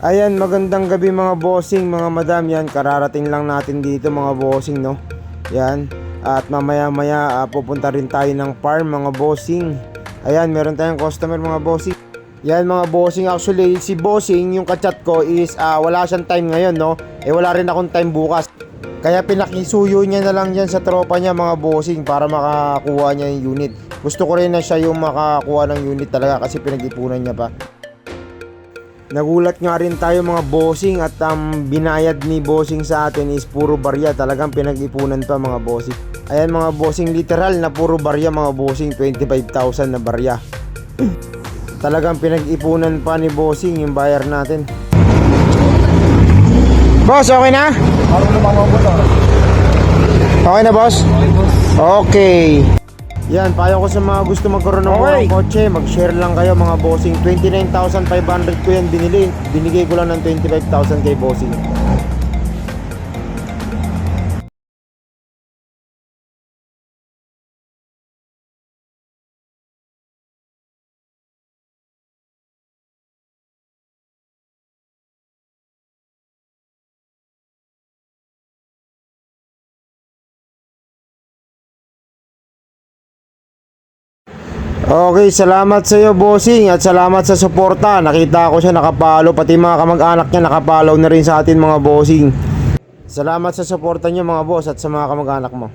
Ayan, magandang gabi mga bossing, mga madam. Yan, kararating lang natin dito mga bossing, no. Yan. At mamaya maya pupunta rin tayo ng farm mga bossing. Ayan, meron tayong customer mga bossing. Yan mga bossing, actually si bossing yung kachat ko is wala siyang time ngayon, no. Wala rin akong time bukas. Kaya pinakisuyo niya na lang yan sa tropa niya mga bossing para makakuha niya yung unit. Gusto ko rin na siya yung makakuha ng unit talaga kasi pinag-ipunan niya pa. Nagulat nga rin tayo mga bossing at binayad ni bossing sa atin is puro barya. Talagang pinag-ipunan pa mga bossing. Ayan mga bossing, literal na puro barya mga bossing, 25,000 na barya. Talagang pinag-ipunan pa ni bossing yung buyer natin. Boss, okay na? Parang lumamabot ah. Okay na boss? Okay. Yan, payo ko sa mga gusto magkaroon ng murang kotse, mag-share lang kayo mga bossing. 29,500 ko yan binili. Binigay ko lang ng 25,000 kay bossing. Okay, salamat sa iyo bossing at salamat sa suporta. Nakita ko siya nakapalo, pati mga kamag-anak niya nakapalo na rin sa atin mga bossing. Salamat sa suporta niyo mga boss at sa mga kamag-anak mo.